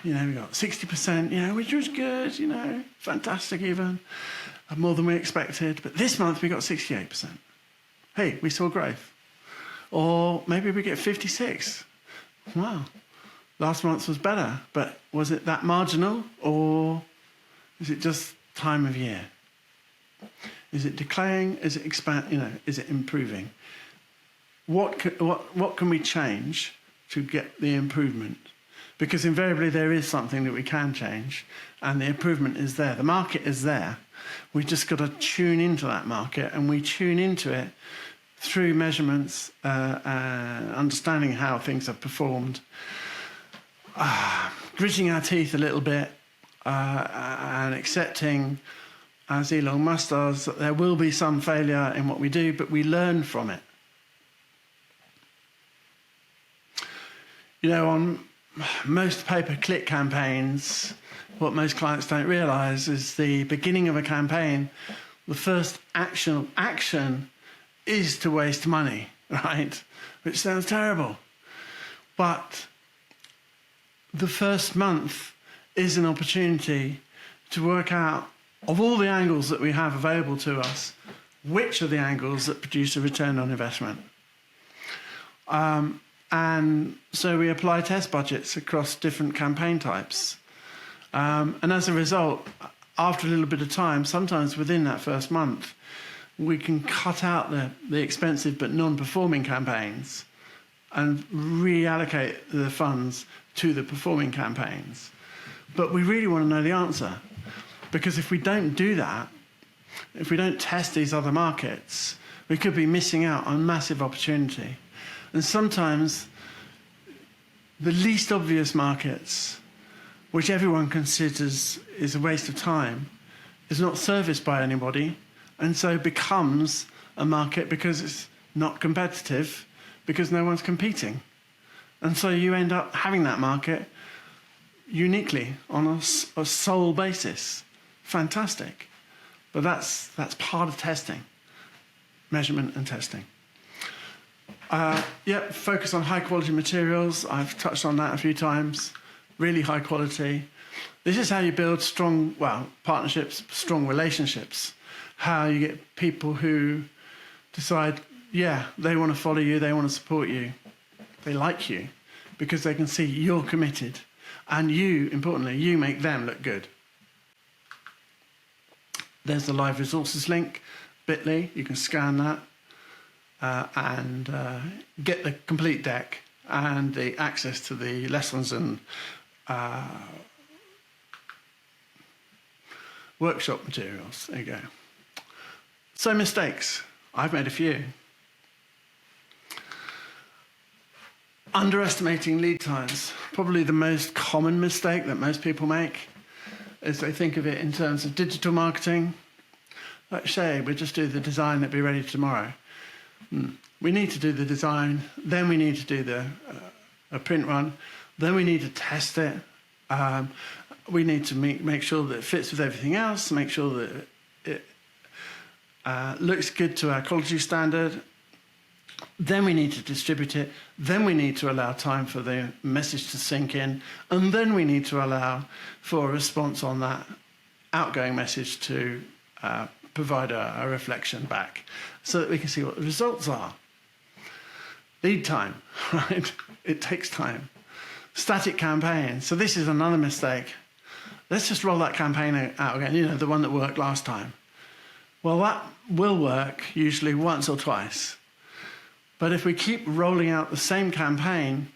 we got 60%, which was good, fantastic even, more than we expected. But this month we got 68%. Hey, we saw growth. Or maybe we get 56. Wow, last month was better, but was it that marginal, or Is it just time of year? Is it decaying? Is it is it improving? What can we change to get the improvement? Because invariably there is something that we can change, and the improvement is there. The market is there. We've just got to tune into that market, and we tune into it through measurements, understanding how things have performed, gritting our teeth a little bit, and accepting, as Elon Musk does, that there will be some failure in what we do, but we learn from it. On most pay-per-click campaigns, what most clients don't realise is the beginning of a campaign, the first action is to waste money, right? Which sounds terrible. But the first month is an opportunity to work out, of all the angles that we have available to us, which are the angles that produce a return on investment. And so we apply test budgets across different campaign types. And as a result, after a little bit of time, sometimes within that first month, we can cut out the expensive but non-performing campaigns and reallocate the funds to the performing campaigns. But we really want to know the answer. Because if we don't do that, if we don't test these other markets, we could be missing out on massive opportunity. And sometimes the least obvious markets, which everyone considers is a waste of time, is not serviced by anybody, and so becomes a market because it's not competitive, because no one's competing. And so you end up having that market uniquely on a sole basis. Fantastic. But that's part of testing, measurement and testing. Focus on high quality materials. I've touched on that a few times. Really high quality. This is how you build strong, partnerships, strong relationships. How you get people who decide, they want to follow you, they want to support you. They like you because they can see you're committed. And you, importantly, you make them look good. There's the live resources link, bit.ly. You can scan that. And get the complete deck and the access to the lessons and workshop materials. There you go. So mistakes. I've made a few. Underestimating lead times. Probably the most common mistake that most people make is they think of it in terms of digital marketing. Like, say, we just do the design that'll be ready tomorrow. We need to do the design, then we need to do a print run, then we need to test it. We need to make sure that it fits with everything else, make sure that it looks good to our quality standard. Then we need to distribute it. Then we need to allow time for the message to sink in. And then we need to allow for a response on that outgoing message to provide a reflection back so that we can see what the results are. Lead time, right? It takes time. Static campaign. So this is another mistake. Let's just roll that campaign out again, the one that worked last time. Well, that will work usually once or twice. But if we keep rolling out the same campaign,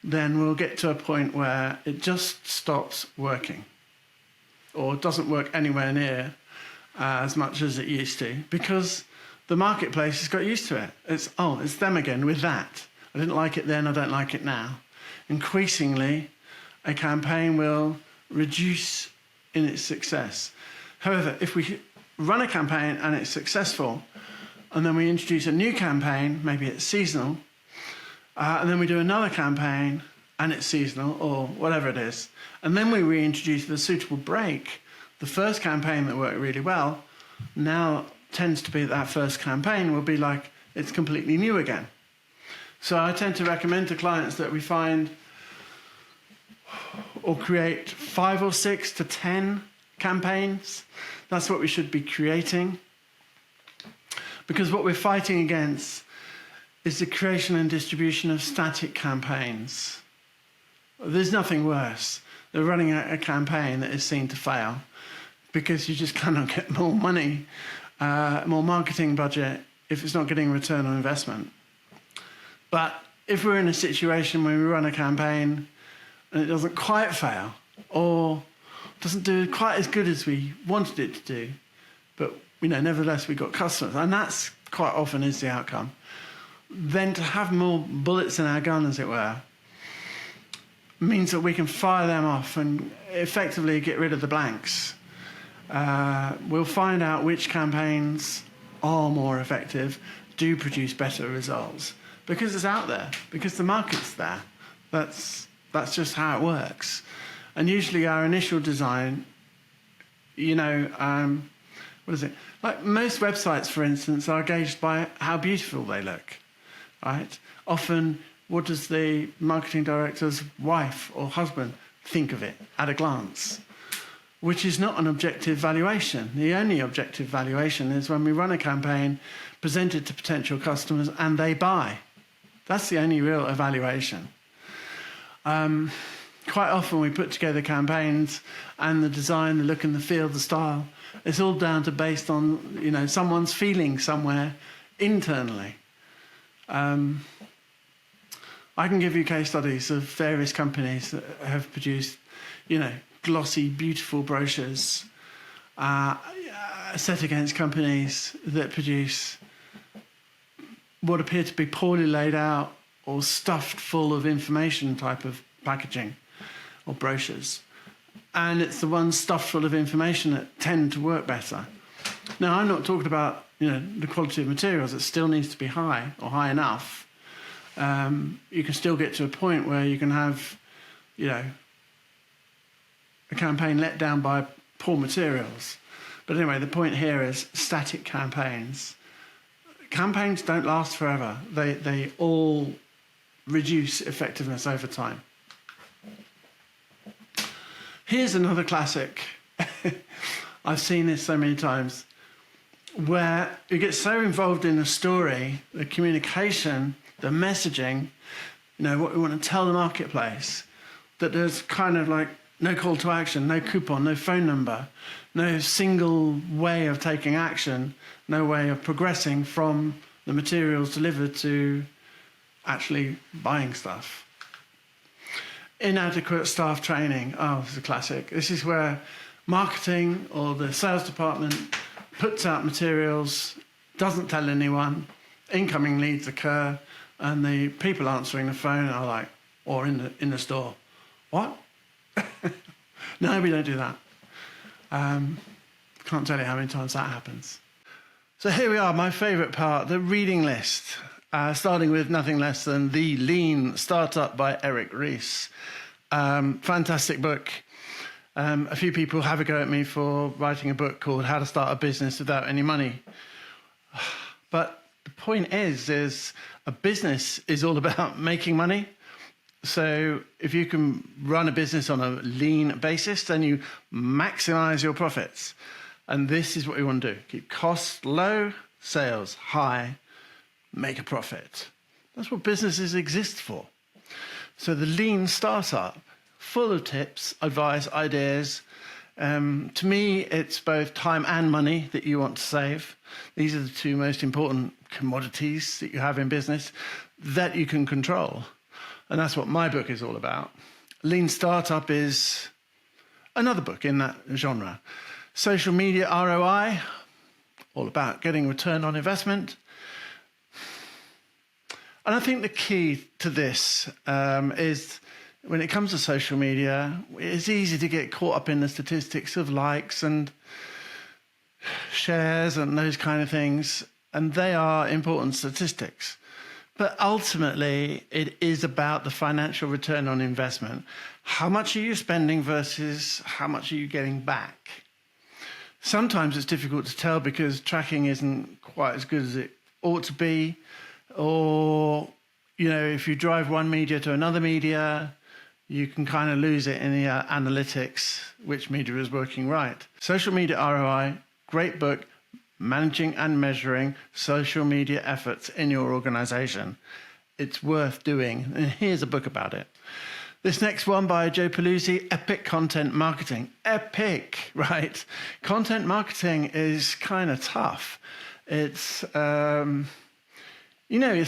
then we'll get to a point where it just stops working or doesn't work anywhere near as much as it used to, because the marketplace has got used to it. It's them again with that. I didn't like it then, I don't like it now. Increasingly, a campaign will reduce in its success. However, if we run a campaign and it's successful, and then we introduce a new campaign, maybe it's seasonal, and then we do another campaign and it's seasonal or whatever it is, and then we reintroduce the suitable break, the first campaign that worked really well now tends to be that first campaign will be like it's completely new again. So I tend to recommend to clients that we find or create 5 or 6 to 10 campaigns. That's what we should be creating. Because what we're fighting against is the creation and distribution of static campaigns. There's nothing worse than running a campaign that is seen to fail. because you just cannot get more money, more marketing budget if it's not getting return on investment. But if we're in a situation where we run a campaign and it doesn't quite fail, or doesn't do quite as good as we wanted it to do, but nevertheless we got customers, and that's quite often is the outcome, then to have more bullets in our gun, as it were, means that we can fire them off and effectively get rid of the blanks. We'll find out which campaigns are more effective, do produce better results, because it's out there, because the market's there. That's just how it works. And usually our initial design, what is it? Like most websites, for instance, are gauged by how beautiful they look, right? Often, what does the marketing director's wife or husband think of it at a glance? Which is not an objective valuation. The only objective valuation is when we run a campaign, present it to potential customers, and they buy. That's the only real evaluation. Quite often we put together campaigns and the design, the look and the feel, the style, it's all based on, someone's feeling somewhere internally. I can give you case studies of various companies that have produced, glossy, beautiful brochures, set against companies that produce what appear to be poorly laid out or stuffed full of information type of packaging or brochures. And it's the ones stuffed full of information that tend to work better. Now, I'm not talking about, the quality of materials. It still needs to be high or high enough. You can still get to a point where you can have, a campaign let down by poor materials. But anyway, the point here is static campaigns. Campaigns don't last forever. They all reduce effectiveness over time. Here's another classic. I've seen this so many times, where you get so involved in the story, the communication, the messaging, what we want to tell the marketplace, that there's kind of like no call to action, no coupon, no phone number, no single way of taking action, no way of progressing from the materials delivered to actually buying stuff. Inadequate staff training. Oh, this is a classic. This is where marketing or the sales department puts out materials, doesn't tell anyone, incoming leads occur, and the people answering the phone are like, or in the store, what? No, we don't do that. Can't tell you how many times that happens. So here we are, my favourite part, the reading list. Starting with nothing less than The Lean Startup by Eric Ries. Fantastic book. A few people have a go at me for writing a book called How to Start a Business Without Any Money. But the point is a business is all about making money. So if you can run a business on a lean basis, then you maximize your profits. And this is what we want to do. Keep costs low, sales high, make a profit. That's what businesses exist for. So the Lean Startup, full of tips, advice, ideas. To me, it's both time and money that you want to save. These are the two most important commodities that you have in business that you can control. And that's what my book is all about. Lean Startup is another book in that genre. Social media ROI, all about getting return on investment. And I think the key to this is when it comes to social media, it's easy to get caught up in the statistics of likes and shares and those kind of things. And they are important statistics. But ultimately, it is about the financial return on investment. How much are you spending versus how much are you getting back? Sometimes it's difficult to tell because tracking isn't quite as good as it ought to be. Or, if you drive one media to another media, you can kind of lose it in the analytics, which media is working right. Social Media ROI, great book, Managing and Measuring Social Media Efforts in Your Organization. It's worth doing. And here's a book about it. This next one by Joe Paluzzi, Epic Content Marketing. Epic, right? Content marketing is kind of tough. It's, it's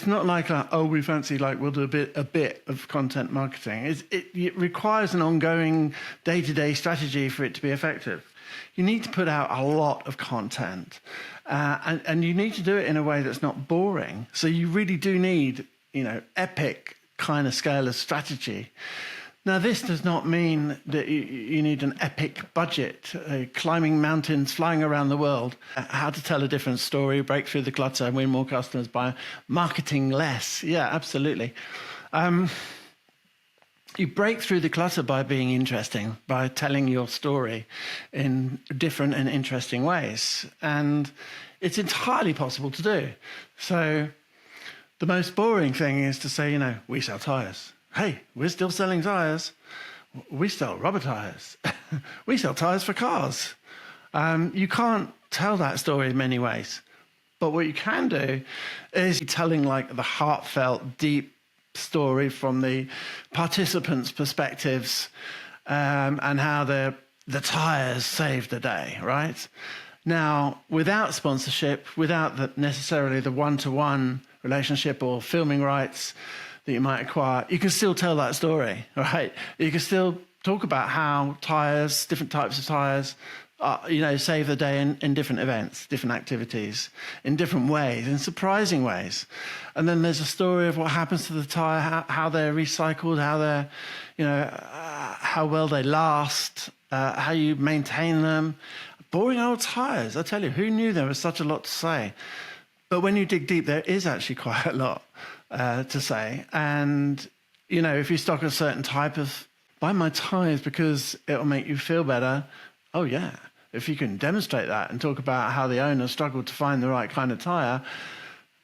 not like, we fancy we'll do a bit of content marketing. It requires an ongoing day-to-day strategy for it to be effective. You need to put out a lot of content, and you need to do it in a way that's not boring. So you really do need, epic kind of scale of strategy. Now, this does not mean that you need an epic budget, climbing mountains, flying around the world, how to tell a different story, break through the clutter, and win more customers by marketing less. Yeah, absolutely. You break through the clutter by being interesting, by telling your story in different and interesting ways. And it's entirely possible to do. So the most boring thing is to say, we sell tires. Hey, we're still selling tires. We sell rubber tires. We sell tires for cars. You can't tell that story in many ways. But what you can do is telling the heartfelt, deep story from the participants' perspectives, and how the tires saved the day, right? Now, without sponsorship, without necessarily the one-to-one relationship or filming rights that you might acquire, you can still tell that story, right? You can still talk about how tires, different types of tires, save the day in different events, different activities, in different ways, in surprising ways. And then there's a story of what happens to the tire, how they're recycled, how they're, how well they last, how you maintain them. Boring old tires, I tell you, who knew there was such a lot to say? But when you dig deep, there is actually quite a lot to say. And, if you stock a certain type of, buy my tires because it'll make you feel better. Oh, yeah. If you can demonstrate that and talk about how the owner struggled to find the right kind of tire,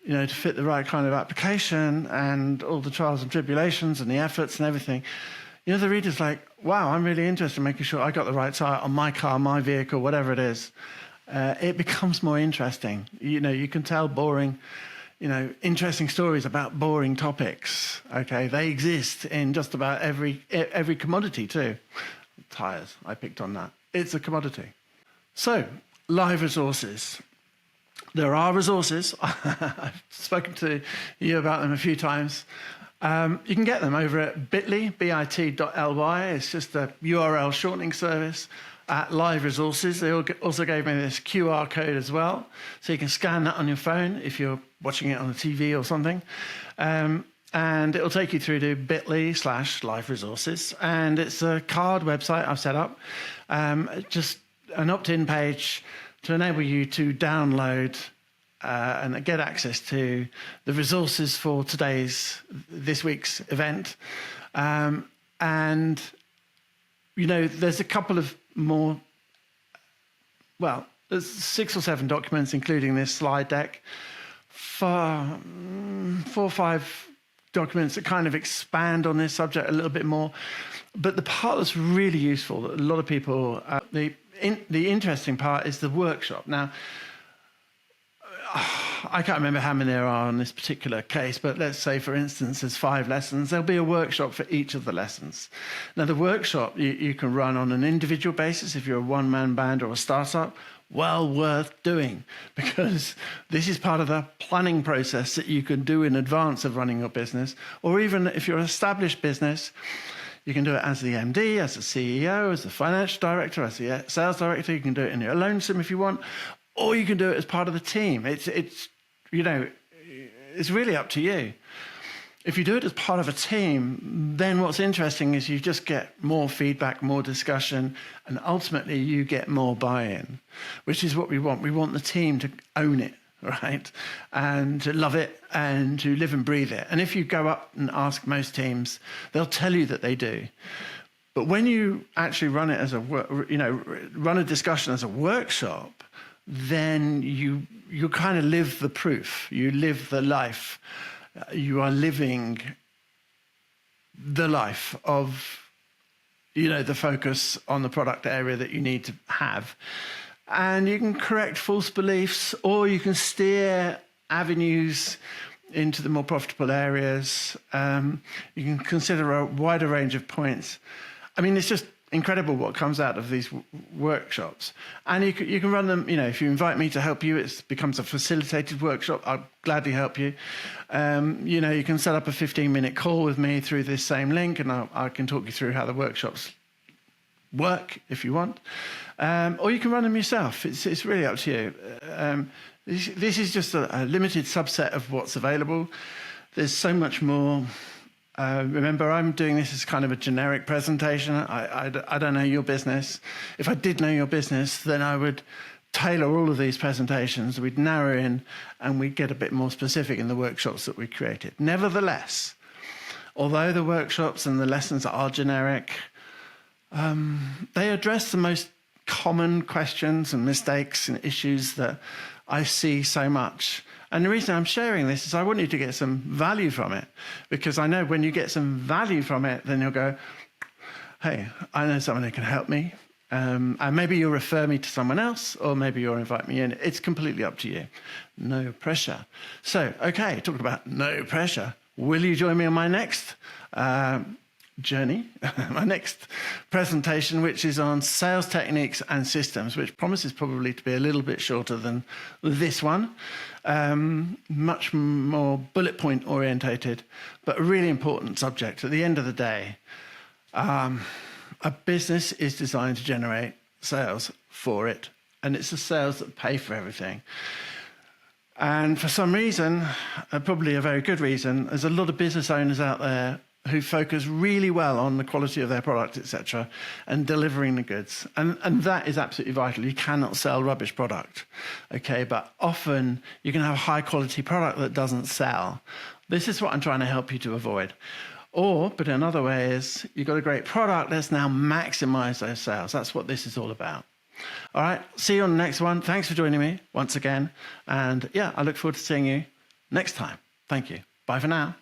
to fit the right kind of application and all the trials and tribulations and the efforts and everything, the reader's like, wow, I'm really interested in making sure I got the right tire on my car, my vehicle, whatever it is. It becomes more interesting. You can tell boring, interesting stories about boring topics. Okay, they exist in just about every commodity too. Tires, I picked on that. It's a commodity. So, live resources. There are resources. I've spoken to you about them a few times. You can get them over at bit.ly, bit.ly. It's just a URL shortening service at Live Resources. They also gave me this QR code as well, so you can scan that on your phone if you're watching it on the TV or something. And it'll take you through to bit.ly/Live Resources. And it's a card website I've set up, just an opt-in page to enable you to download and get access to the resources for this week's event. And, there's a couple of more, there's 6 or 7 documents, including this slide deck, 4 or 5 documents that kind of expand on this subject a little bit more. But the part that's really useful, that a lot of people, the interesting part is the workshop. Now, I can't remember how many there are on this particular case, but let's say, for instance, there's 5 lessons. There'll be a workshop for each of the lessons. Now, the workshop you can run on an individual basis if you're a one-man band or a startup. Well worth doing, because this is part of the planning process that you can do in advance of running your business. Or even if you're an established business, you can do it as the MD, as the CEO, as the financial director, as the sales director. You can do it in your lonesome if you want, or you can do it as part of the team. It's really up to you. If you do it as part of a team, then what's interesting is you just get more feedback, more discussion, and ultimately you get more buy-in, which is what we want. We want the team to own it, right? And to love it and to live and breathe it. And if you go up and ask most teams, they'll tell you that they do. But when you actually run it as run a discussion as a workshop, then you kind of live the proof. You live the life. You are living the life of, the focus on the product area that you need to have. And you can correct false beliefs, or you can steer avenues into the more profitable areas. You can consider a wider range of points. I mean, it's just incredible what comes out of these workshops. And you can run them, if you invite me to help you, it becomes a facilitated workshop. I'll gladly help you. You can set up a 15-minute call with me through this same link, and I can talk you through how the workshops work if you want. Or you can run them yourself. It's really up to you. This is just a limited subset of what's available. There's so much more. Remember, I'm doing this as kind of a generic presentation. I don't know your business. If I did know your business, then I would tailor all of these presentations. We'd narrow in, and we'd get a bit more specific in the workshops that we created. Nevertheless, although the workshops and the lessons are generic, they address the most common questions and mistakes and issues that I see so much. And the reason I'm sharing this is I want you to get some value from it, because I know when you get some value from it, then you'll go, hey, I know someone who can help me. And maybe you'll refer me to someone else, or maybe you'll invite me in. It's completely up to you. No pressure. So, okay, talking about no pressure. Will you join me on my next journey, my next presentation, which is on sales techniques and systems, which promises probably to be a little bit shorter than this one, much more bullet point orientated, but a really important subject. At the end of the day, a business is designed to generate sales for it, and it's the sales that pay for everything. And for some reason, probably a very good reason, there's a lot of business owners out there who focus really well on the quality of their product, etc., and delivering the goods. And that is absolutely vital. You cannot sell rubbish product, okay? But often you can have a high-quality product that doesn't sell. This is what I'm trying to help you to avoid. But another way is you've got a great product, let's now maximize those sales. That's what this is all about. All right, see you on the next one. Thanks for joining me once again. And yeah, I look forward to seeing you next time. Thank you. Bye for now.